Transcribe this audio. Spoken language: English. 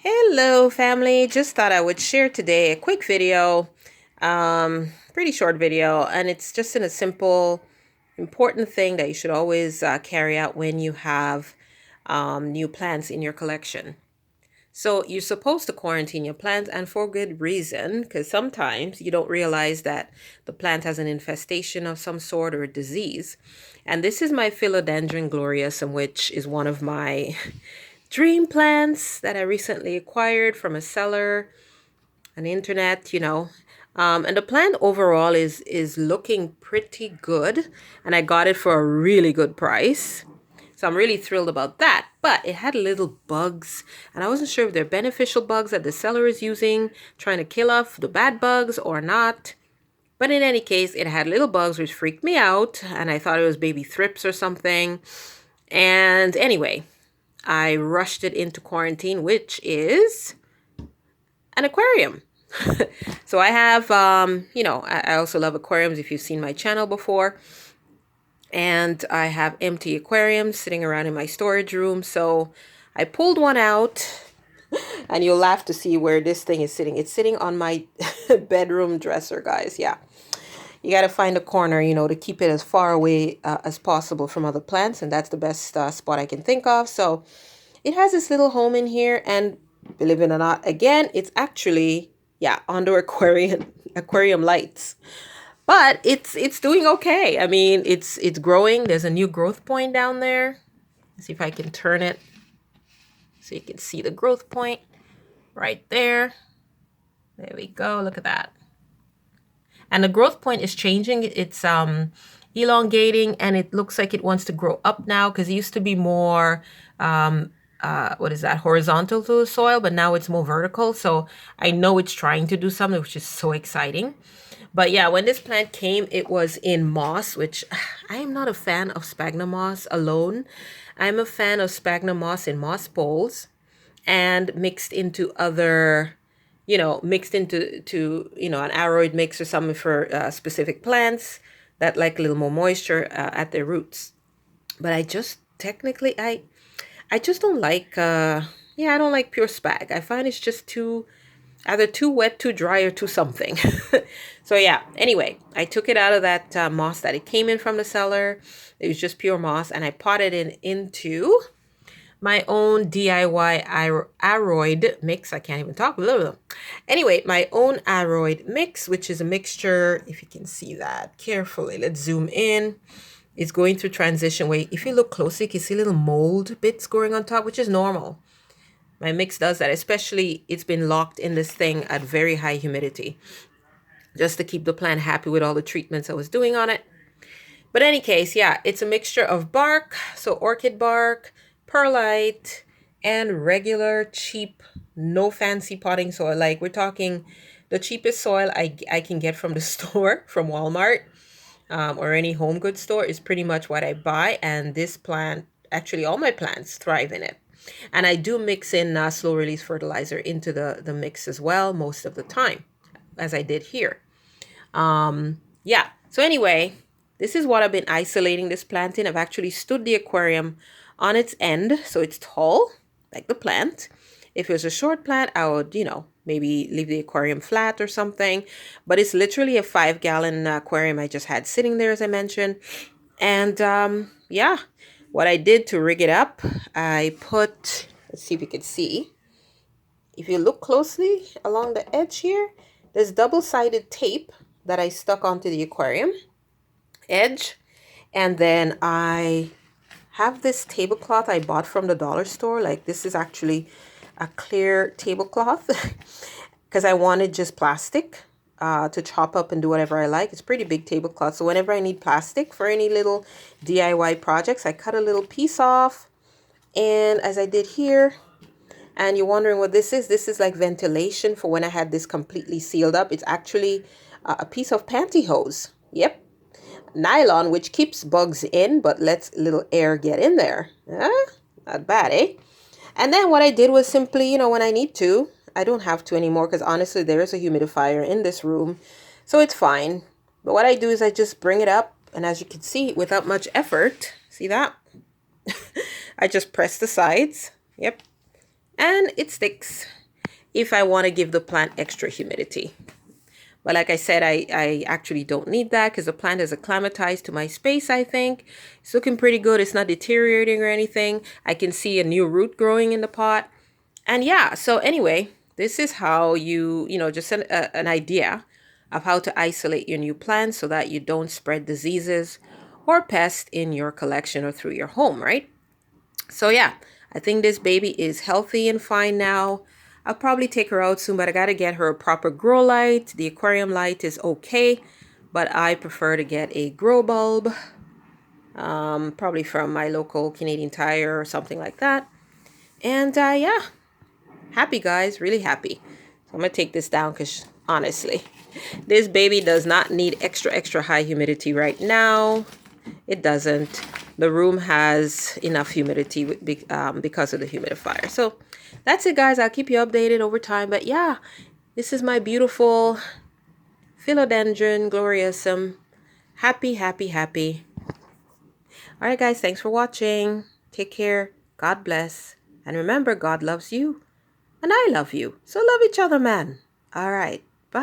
Hello family, just thought I would share today a quick video, pretty short video, and it's just in a simple, important thing that you should always carry out when you have new plants in your collection. So you're supposed to quarantine your plants, and for good reason, because sometimes you don't realize that the plant has an infestation of some sort or a disease. And this is my Philodendron gloriosum, which is one of my dream plants that I recently acquired from a seller on the internet. And the plant overall is looking pretty good, and I got it for a really good price. So I'm really thrilled about that. But it had little bugs, and I wasn't sure if they're beneficial bugs that the seller is using, trying to kill off the bad bugs or not. But in any case, it had little bugs which freaked me out, and I thought it was baby thrips or something. And anyway, I rushed it into quarantine, which is an aquarium. So I have, I also love aquariums if you've seen my channel before. And I have empty aquariums sitting around in my storage room. So I pulled one out, and you'll laugh to see where this thing is sitting. It's sitting on my bedroom dresser, guys. Yeah. You got to find a corner, to keep it as far away as possible from other plants. And that's the best spot I can think of. So it has this little home in here. And believe it or not, again, it's actually, under aquarium lights. But it's doing okay. I mean, it's growing. There's a new growth point down there. Let's see if I can turn it so you can see the growth point right there. There we go. Look at that. And the growth point is changing. It's elongating, and it looks like it wants to grow up now, because it used to be more horizontal to the soil, but now it's more vertical. So I know it's trying to do something, which is so exciting. But yeah, when this plant came, it was in moss, which I am not a fan of sphagnum moss alone. I'm a fan of sphagnum moss in moss bowls and mixed into other, an aroid mix or something for specific plants that like a little more moisture at their roots. But I just technically, I just don't like, I don't like pure spag. I find it's just either too wet, too dry, or too something. So yeah, anyway, I took it out of that moss that it came in from the cellar. It was just pure moss, and I potted it into my own DIY aroid mix. I can't even talk. Blah, blah. Anyway, my own aroid mix, which is a mixture, if you can see that carefully. Let's zoom in. It's going through transition where if you look closely, you can see little mold bits growing on top, which is normal. My mix does that, especially it's been locked in this thing at very high humidity, just to keep the plant happy with all the treatments I was doing on it. But in any case, yeah, it's a mixture of bark, so orchid bark, perlite, and regular cheap, no fancy potting soil. Like, we're talking the cheapest soil I can get from the store, from Walmart, or any home goods store is pretty much what I buy. And this plant, actually all my plants thrive in it. And I do mix in slow release fertilizer into the mix as well most of the time, as I did here. So anyway, this is what I've been isolating this plant in. I've actually stood the aquarium on its end, so it's tall, like the plant. If it was a short plant, I would, maybe leave the aquarium flat or something. But it's literally a 5-gallon aquarium I just had sitting there, as I mentioned. And what I did to rig it up, I put, let's see if you can see. If you look closely along the edge here, there's double-sided tape that I stuck onto the aquarium edge. And then I have this tablecloth I bought from the dollar store. Like, this is actually a clear tablecloth because I wanted just plastic to chop up and do whatever I like. It's a pretty big tablecloth. So whenever I need plastic for any little DIY projects, I cut a little piece off. And as I did here, and you're wondering what this is like ventilation for when I had this completely sealed up. It's actually a piece of pantyhose. Yep. Nylon, which keeps bugs in, but lets little air get in there. Not bad, eh? And then what I did was simply, when I need to, I don't have to anymore, because honestly, there is a humidifier in this room, so it's fine. But what I do is I just bring it up, and as you can see, without much effort, see that? I just press the sides. Yep. and it sticks if I want to give the plant extra humidity. But like I said, I actually don't need that because the plant is acclimatized to my space, I think. It's looking pretty good. It's not deteriorating or anything. I can see a new root growing in the pot. And yeah, so anyway, this is how just an idea of how to isolate your new plants so that you don't spread diseases or pests in your collection or through your home, right? So yeah, I think this baby is healthy and fine now. I'll probably take her out soon, but I gotta get her a proper grow light. The aquarium light is okay, but I prefer to get a grow bulb, probably from my local Canadian Tire or something like that. And yeah, happy guys, really happy. So I'm gonna take this down because honestly, this baby does not need extra high humidity right now. It doesn't. The room has enough humidity because of the humidifier. So that's it, guys. I'll keep you updated over time. But yeah, this is my beautiful Philodendron Gloriosum. Happy, happy, happy. All right, guys. Thanks for watching. Take care. God bless. And remember, God loves you. And I love you. So love each other, man. All right.